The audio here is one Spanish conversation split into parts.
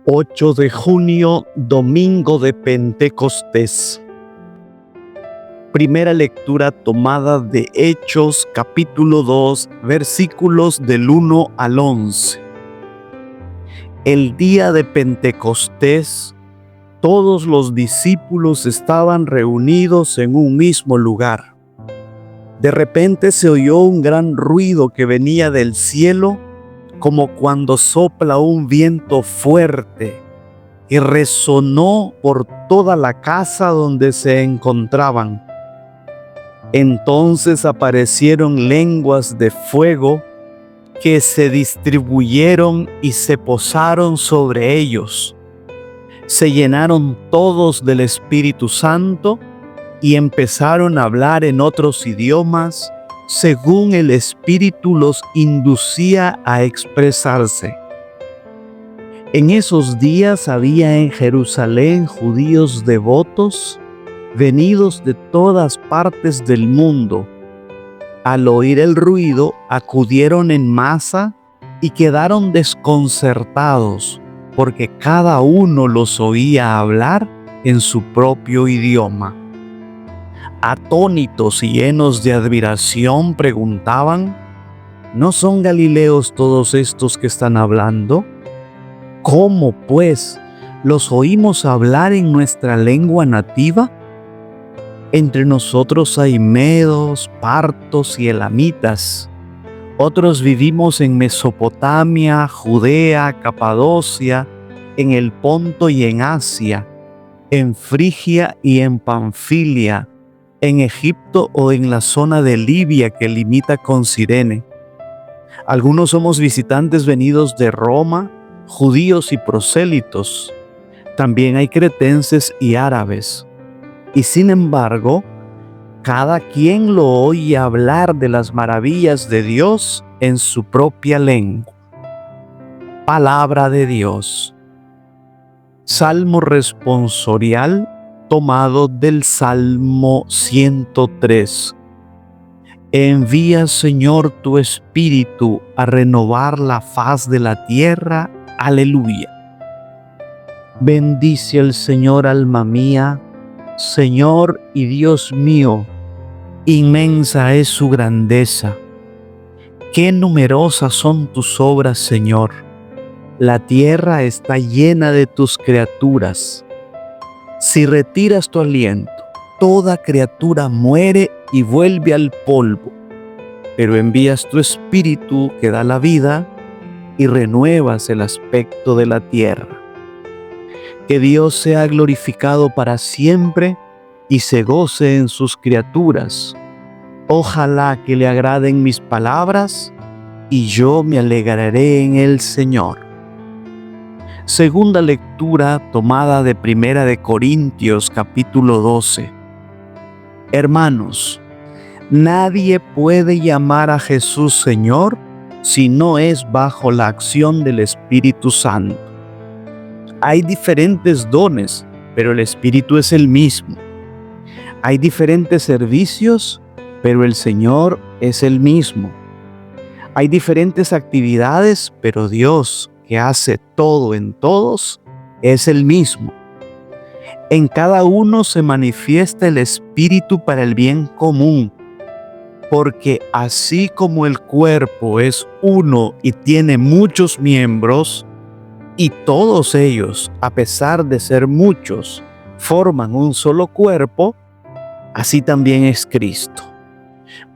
8 de junio, domingo de Pentecostés. Primera lectura tomada de Hechos, capítulo 2, versículos del 1 al 11. El día de Pentecostés, todos los discípulos estaban reunidos en un mismo lugar. De repente se oyó un gran ruido que venía del cielo, como cuando sopla un viento fuerte, y resonó por toda la casa donde se encontraban. Entonces aparecieron lenguas de fuego que se distribuyeron y se posaron sobre ellos. Se llenaron todos del Espíritu Santo y empezaron a hablar en otros idiomas, según el Espíritu los inducía a expresarse. En esos días había en Jerusalén judíos devotos, venidos de todas partes del mundo. Al oír el ruido, acudieron en masa y quedaron desconcertados, porque cada uno los oía hablar en su propio idioma. Atónitos y llenos de admiración preguntaban: ¿no son galileos todos estos que están hablando? ¿Cómo, pues, los oímos hablar en nuestra lengua nativa? Entre nosotros hay medos, partos y elamitas. Otros vivimos en Mesopotamia, Judea, Capadocia, en el Ponto y en Asia, en Frigia y en Panfilia, en Egipto o en la zona de Libia que limita con Cirene. Algunos somos visitantes venidos de Roma, judíos y prosélitos. También hay cretenses y árabes. Y sin embargo, cada quien lo oye hablar de las maravillas de Dios en su propia lengua. Palabra de Dios. Salmo responsorial tomado del Salmo 103. Envía, Señor, tu Espíritu a renovar la faz de la tierra. Aleluya. Bendice al Señor, alma mía. Señor y Dios mío, inmensa es su grandeza. Qué numerosas son tus obras, Señor. La tierra está llena de tus criaturas. Si retiras tu aliento, toda criatura muere y vuelve al polvo. Pero envías tu Espíritu que da la vida y renuevas el aspecto de la tierra. Que Dios sea glorificado para siempre y se goce en sus criaturas. Ojalá que le agraden mis palabras y yo me alegraré en el Señor. Segunda lectura tomada de Primera de Corintios, capítulo 12. Hermanos, nadie puede llamar a Jesús Señor si no es bajo la acción del Espíritu Santo. Hay diferentes dones, pero el Espíritu es el mismo. Hay diferentes servicios, pero el Señor es el mismo. Hay diferentes actividades, pero Dios, que hace todo en todos, es el mismo. En cada uno se manifiesta el Espíritu para el bien común, porque así como el cuerpo es uno y tiene muchos miembros, y todos ellos, a pesar de ser muchos, forman un solo cuerpo, así también es Cristo.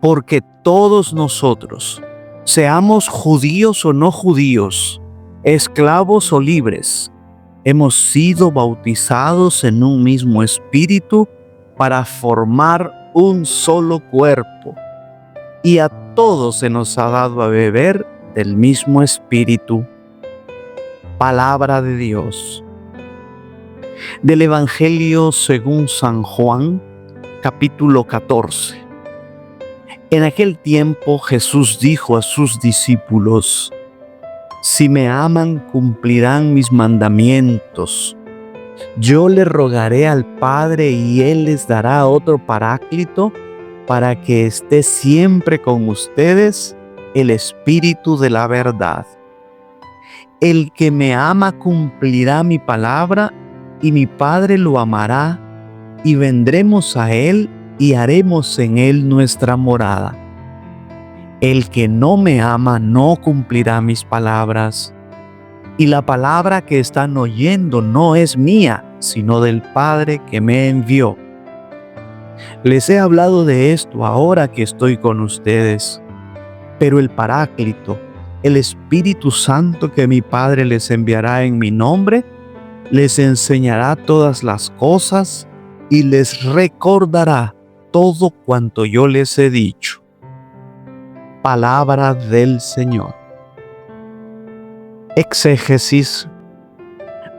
Porque todos nosotros, seamos judíos o no judíos, esclavos o libres, hemos sido bautizados en un mismo espíritu para formar un solo cuerpo. Y a todos se nos ha dado a beber del mismo espíritu. Palabra de Dios. Del Evangelio según San Juan, capítulo 14. En aquel tiempo Jesús dijo a sus discípulos: si me aman, cumplirán mis mandamientos. Yo le rogaré al Padre y Él les dará otro Paráclito para que esté siempre con ustedes, el Espíritu de la verdad. El que me ama cumplirá mi palabra, y mi Padre lo amará, y vendremos a él y haremos en él nuestra morada. El que no me ama no cumplirá mis palabras, y la palabra que están oyendo no es mía, sino del Padre que me envió. Les he hablado de esto ahora que estoy con ustedes, pero el Paráclito, el Espíritu Santo que mi Padre les enviará en mi nombre, les enseñará todas las cosas y les recordará todo cuanto yo les he dicho. Palabra del Señor. Exégesis.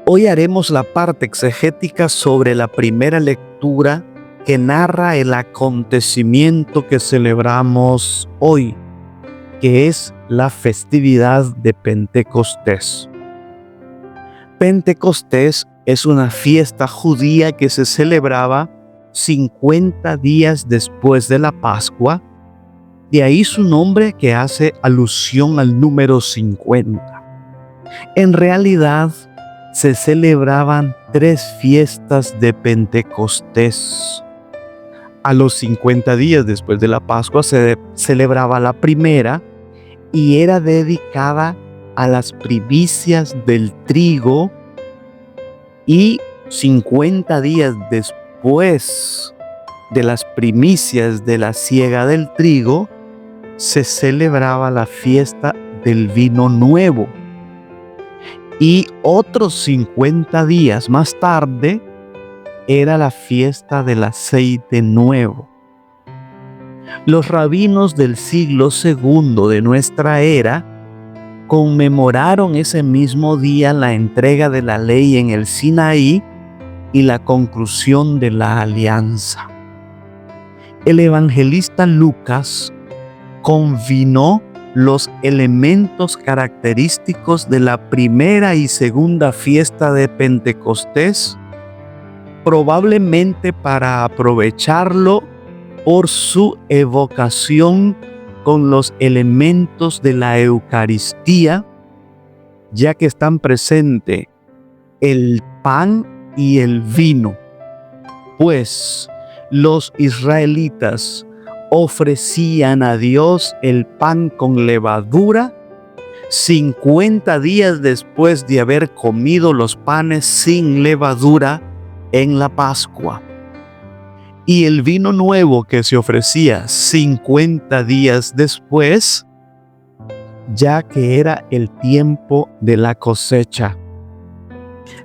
Hoy haremos la parte exegética sobre la primera lectura que narra el acontecimiento que celebramos hoy, que es la festividad de Pentecostés. Pentecostés es una fiesta judía que se celebraba 50 días después de la Pascua, de ahí su nombre que hace alusión al número 50. En realidad, se celebraban 3 fiestas de Pentecostés. A los 50 días después de la Pascua se celebraba la primera y era dedicada a las primicias del trigo, y 50 días después de las primicias de la siega del trigo se celebraba la fiesta del vino nuevo. Y otros 50 días más tarde era la fiesta del aceite nuevo. Los rabinos del siglo II de nuestra era conmemoraron ese mismo día la entrega de la ley en el Sinaí y la conclusión de la alianza. El evangelista Lucas combinó los elementos característicos de la primera y segunda fiesta de Pentecostés, probablemente para aprovecharlo por su evocación con los elementos de la Eucaristía, ya que están presentes el pan y el vino, pues los israelitas ofrecían a Dios el pan con levadura 50 días después de haber comido los panes sin levadura en la Pascua, y el vino nuevo que se ofrecía 50 días después, ya que era el tiempo de la cosecha.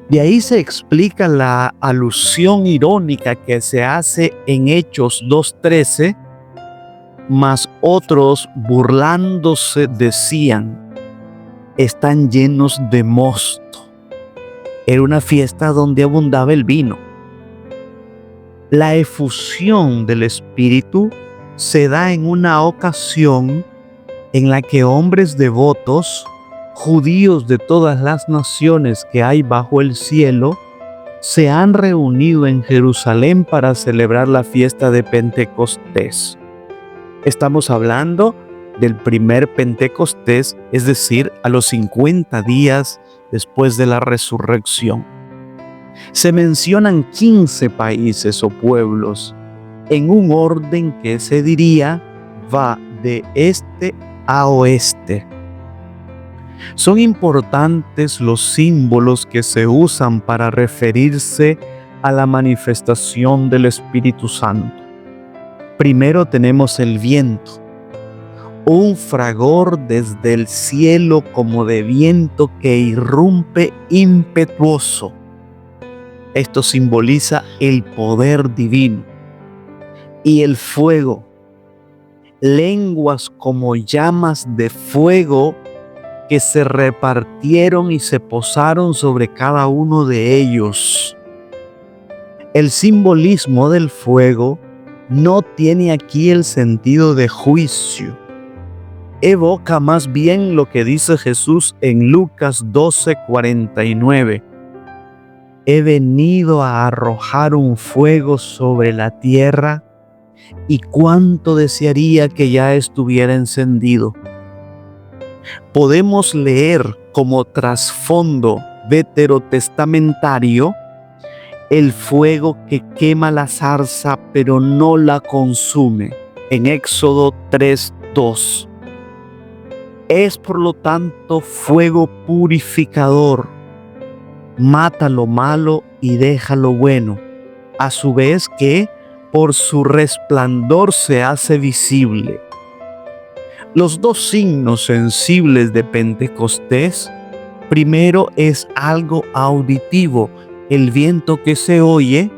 De ahí se explica la alusión irónica que se hace en Hechos 2:13, mas otros burlándose decían: están llenos de mosto. Era una fiesta donde abundaba el vino. La efusión del Espíritu se da en una ocasión en la que hombres devotos, judíos de todas las naciones que hay bajo el cielo, se han reunido en Jerusalén para celebrar la fiesta de Pentecostés. Estamos hablando del primer Pentecostés, es decir, a los 50 días después de la resurrección. Se mencionan 15 países o pueblos en un orden que se diría va de este a oeste. Son importantes los símbolos que se usan para referirse a la manifestación del Espíritu Santo. Primero tenemos el viento, un fragor desde el cielo como de viento que irrumpe impetuoso. Esto simboliza el poder divino. Y el fuego, lenguas como llamas de fuego que se repartieron y se posaron sobre cada uno de ellos. El simbolismo del fuego no tiene aquí el sentido de juicio. Evoca más bien lo que dice Jesús en Lucas 12:49. He venido a arrojar un fuego sobre la tierra, y cuánto desearía que ya estuviera encendido. Podemos leer como trasfondo veterotestamentario, el fuego que quema la zarza pero no la consume, en Éxodo 3:2. Es por lo tanto fuego purificador, mata lo malo y deja lo bueno, a su vez que por su resplandor se hace visible. Los dos signos sensibles de Pentecostés, primero es algo auditivo, el viento que se oye,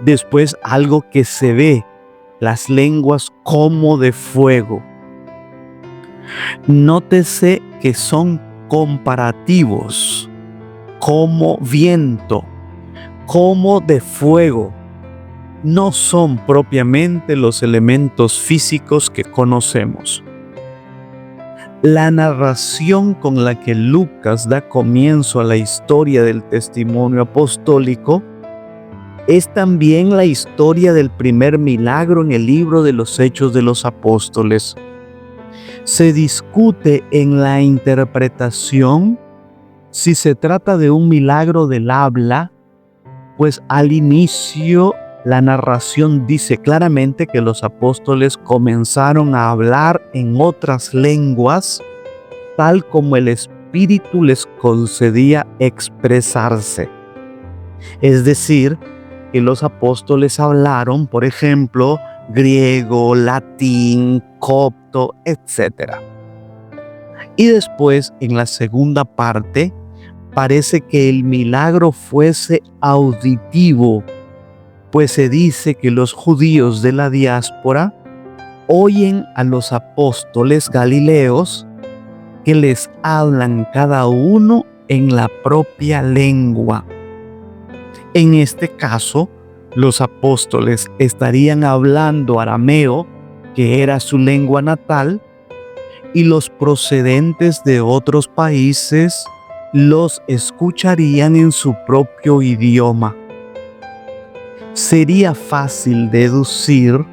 después algo que se ve, las lenguas como de fuego. Nótese que son comparativos, como viento, como de fuego. No son propiamente los elementos físicos que conocemos. La narración con la que Lucas da comienzo a la historia del testimonio apostólico es también la historia del primer milagro en el libro de los Hechos de los Apóstoles. Se discute en la interpretación si se trata de un milagro del habla, pues al inicio la narración dice claramente que los apóstoles comenzaron a hablar en otras lenguas, tal como el Espíritu les concedía expresarse. Es decir, que los apóstoles hablaron, por ejemplo, griego, latín, copto, etc. Y después, en la segunda parte, parece que el milagro fuese auditivo, pues se dice que los judíos de la diáspora oyen a los apóstoles galileos que les hablan cada uno en la propia lengua. En este caso, los apóstoles estarían hablando arameo, que era su lengua natal, y los procedentes de otros países los escucharían en su propio idioma. Sería fácil deducir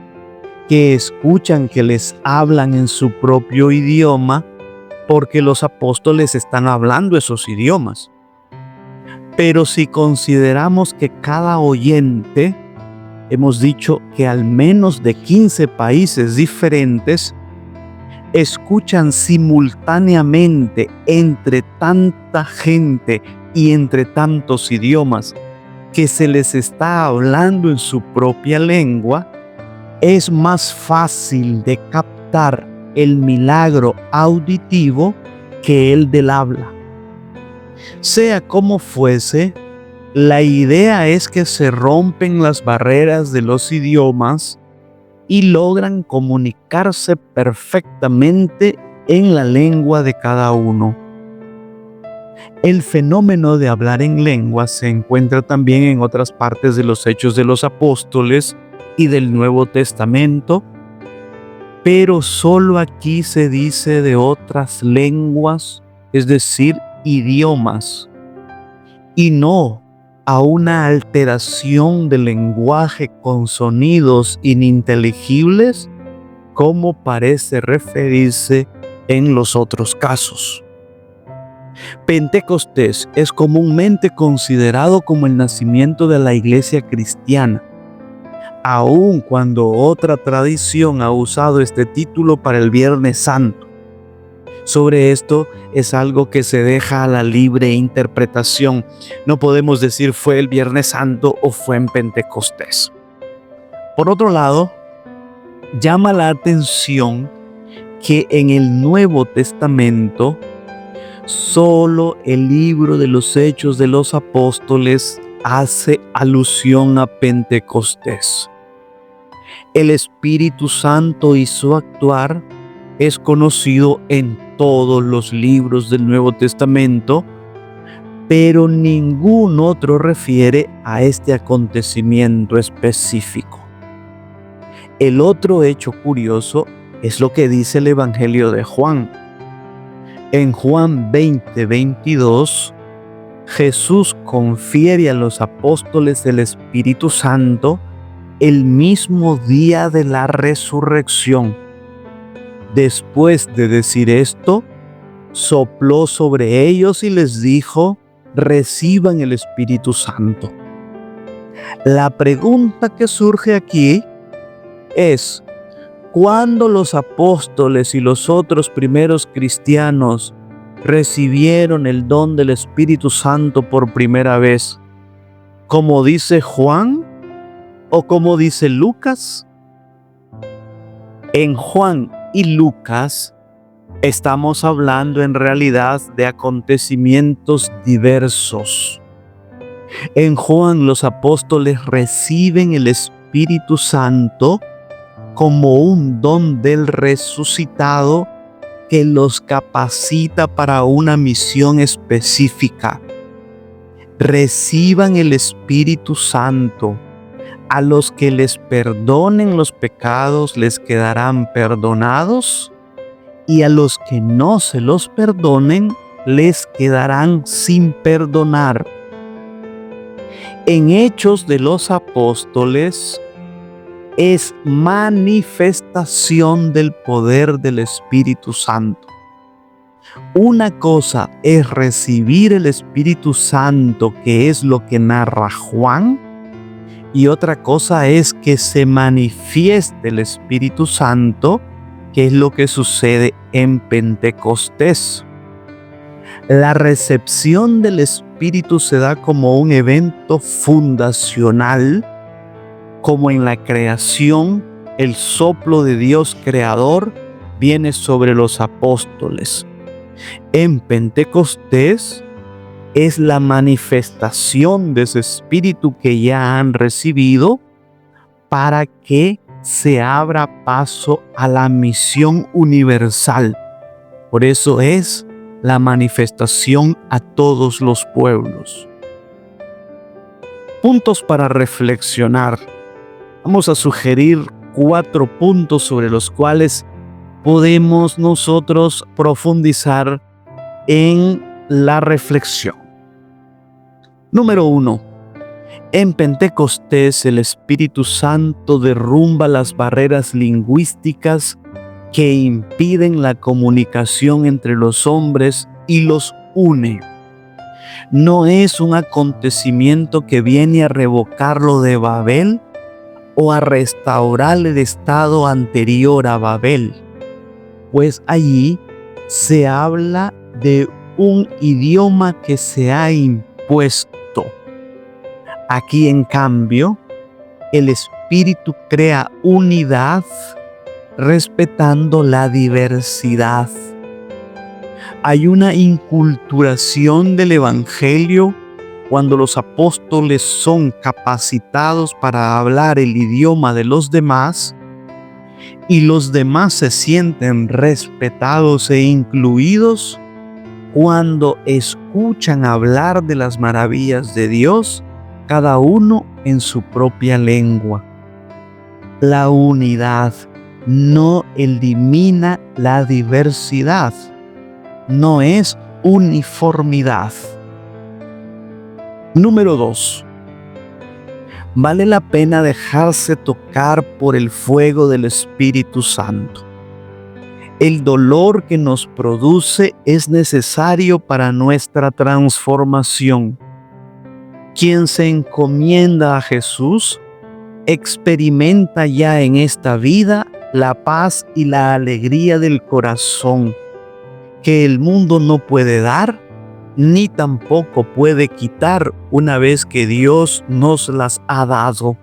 que escuchan que les hablan en su propio idioma porque los apóstoles están hablando esos idiomas. Pero si consideramos que cada oyente, hemos dicho que al menos de 15 países diferentes, escuchan simultáneamente entre tanta gente y entre tantos idiomas, que se les está hablando en su propia lengua, es más fácil de captar el milagro auditivo que el del habla. Sea como fuese, la idea es que se rompen las barreras de los idiomas y logran comunicarse perfectamente en la lengua de cada uno. El fenómeno de hablar en lengua se encuentra también en otras partes de los Hechos de los Apóstoles y del Nuevo Testamento, pero solo aquí se dice de otras lenguas, es decir, idiomas, y no a una alteración del lenguaje con sonidos ininteligibles, como parece referirse en los otros casos. Pentecostés es comúnmente considerado como el nacimiento de la iglesia cristiana, aun cuando otra tradición ha usado este título para el Viernes Santo. Sobre esto es algo que se deja a la libre interpretación. No podemos decir fue el Viernes Santo o fue en Pentecostés. Por otro lado, llama la atención que en el Nuevo Testamento solo el libro de los Hechos de los Apóstoles hace alusión a Pentecostés. El Espíritu Santo y su actuar es conocido en todos los libros del Nuevo Testamento, pero ningún otro refiere a este acontecimiento específico. El otro hecho curioso es lo que dice el Evangelio de Juan. En Juan 20:22, Jesús confiere a los apóstoles el Espíritu Santo el mismo día de la resurrección. Después de decir esto, sopló sobre ellos y les dijo: reciban el Espíritu Santo. La pregunta que surge aquí es: ¿cuándo los apóstoles y los otros primeros cristianos recibieron el don del Espíritu Santo por primera vez? ¿Como dice Juan o como dice Lucas? En Juan y Lucas estamos hablando en realidad de acontecimientos diversos. En Juan los apóstoles reciben el Espíritu Santo como un don del resucitado que los capacita para una misión específica. Reciban el Espíritu Santo. A los que les perdonen los pecados les quedarán perdonados, y a los que no se los perdonen les quedarán sin perdonar. En Hechos de los Apóstoles es manifestación del poder del Espíritu Santo. Una cosa es recibir el Espíritu Santo, que es lo que narra Juan, y otra cosa es que se manifieste el Espíritu Santo, que es lo que sucede en Pentecostés. La recepción del Espíritu se da como un evento fundacional, como en la creación, el soplo de Dios creador viene sobre los apóstoles. En Pentecostés es la manifestación de ese Espíritu que ya han recibido para que se abra paso a la misión universal. Por eso es la manifestación a todos los pueblos. Puntos para reflexionar. Vamos a sugerir 4 puntos sobre los cuales podemos nosotros profundizar en la reflexión. Número 1. En Pentecostés el Espíritu Santo derrumba las barreras lingüísticas que impiden la comunicación entre los hombres y los une. No es un acontecimiento que viene a revocar lo de Babel o a restaurar el estado anterior a Babel, pues allí se habla de un idioma que se ha impuesto. Aquí, en cambio, el Espíritu crea unidad respetando la diversidad. Hay una inculturación del Evangelio cuando los apóstoles son capacitados para hablar el idioma de los demás y los demás se sienten respetados e incluidos cuando escuchan hablar de las maravillas de Dios, cada uno en su propia lengua. La unidad no elimina la diversidad, no es uniformidad. Número 2. Vale la pena dejarse tocar por el fuego del Espíritu Santo. El dolor que nos produce es necesario para nuestra transformación. Quien se encomienda a Jesús experimenta ya en esta vida la paz y la alegría del corazón que el mundo no puede dar ni tampoco puede quitar una vez que Dios nos las ha dado.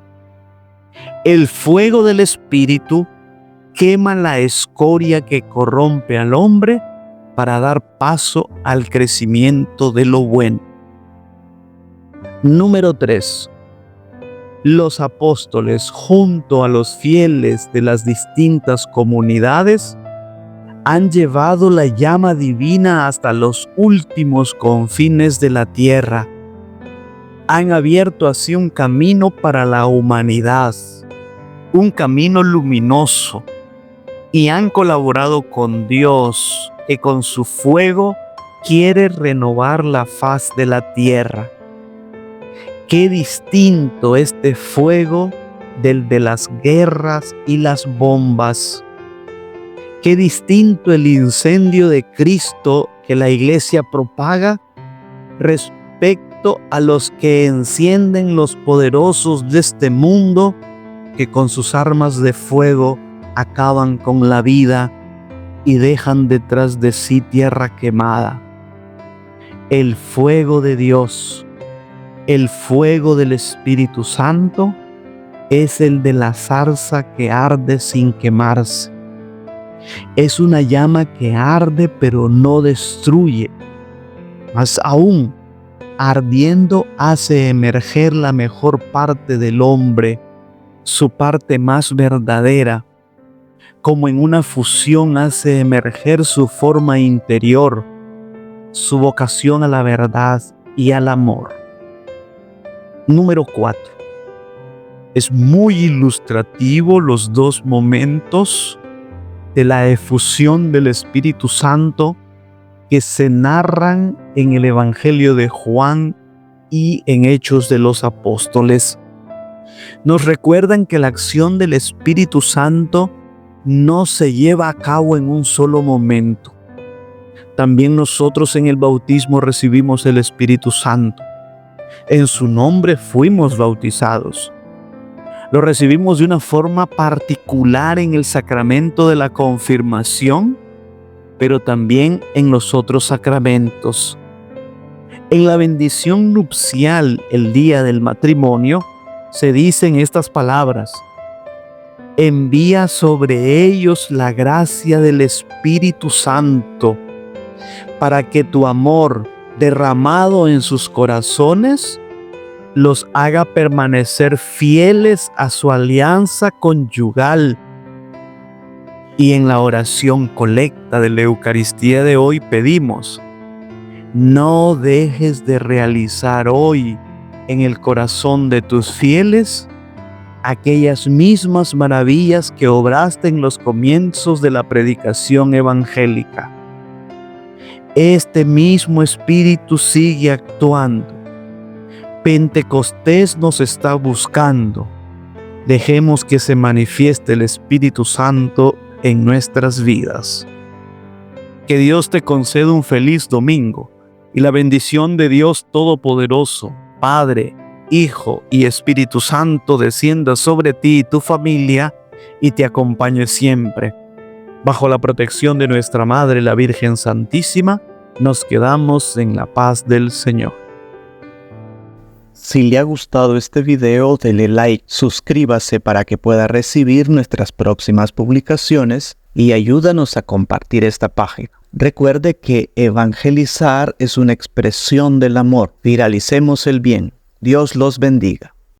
El fuego del Espíritu quema la escoria que corrompe al hombre para dar paso al crecimiento de lo bueno. Número 3. Los apóstoles, junto a los fieles de las distintas comunidades, han llevado la llama divina hasta los últimos confines de la tierra. Han abierto así un camino para la humanidad, un camino luminoso, y han colaborado con Dios, que con su fuego quiere renovar la faz de la tierra. Qué distinto este fuego del de las guerras y las bombas. Qué distinto el incendio de Cristo, que que la iglesia propaga respecto a los que encienden los poderosos de este mundo, que con sus armas de fuego acaban con la vida y dejan detrás de sí tierra quemada. El fuego de Dios, el fuego del Espíritu Santo, es el de la zarza que arde sin quemarse. Es una llama que arde pero no destruye. Más aún, ardiendo hace emerger la mejor parte del hombre, su parte más verdadera, como en una fusión hace emerger su forma interior, su vocación a la verdad y al amor. Número 4. Es muy ilustrativo los dos momentos de la efusión del Espíritu Santo que se narran en el Evangelio de Juan y en Hechos de los Apóstoles. Nos recuerdan que la acción del Espíritu Santo no se lleva a cabo en un solo momento. También nosotros en el bautismo recibimos el Espíritu Santo. En su nombre fuimos bautizados. Lo recibimos de una forma particular en el sacramento de la confirmación, pero también en los otros sacramentos. En la bendición nupcial, el día del matrimonio, se dicen estas palabras: envía sobre ellos la gracia del Espíritu Santo, para que tu amor derramado en sus corazones los haga permanecer fieles a su alianza conyugal. Y en la oración colecta de la Eucaristía de hoy pedimos: no dejes de realizar hoy en el corazón de tus fieles aquellas mismas maravillas que obraste en los comienzos de la predicación evangélica. Este mismo Espíritu sigue actuando. Pentecostés nos está buscando. Dejemos que se manifieste el Espíritu Santo en nuestras vidas. Que Dios te conceda un feliz domingo y la bendición de Dios Todopoderoso, Padre, Hijo y Espíritu Santo descienda sobre ti y tu familia y te acompañe siempre. Bajo la protección de nuestra Madre, la Virgen Santísima, nos quedamos en la paz del Señor. Si le ha gustado este video, dele like, suscríbase para que pueda recibir nuestras próximas publicaciones y ayúdanos a compartir esta página. Recuerde que evangelizar es una expresión del amor. Viralicemos el bien. Dios los bendiga.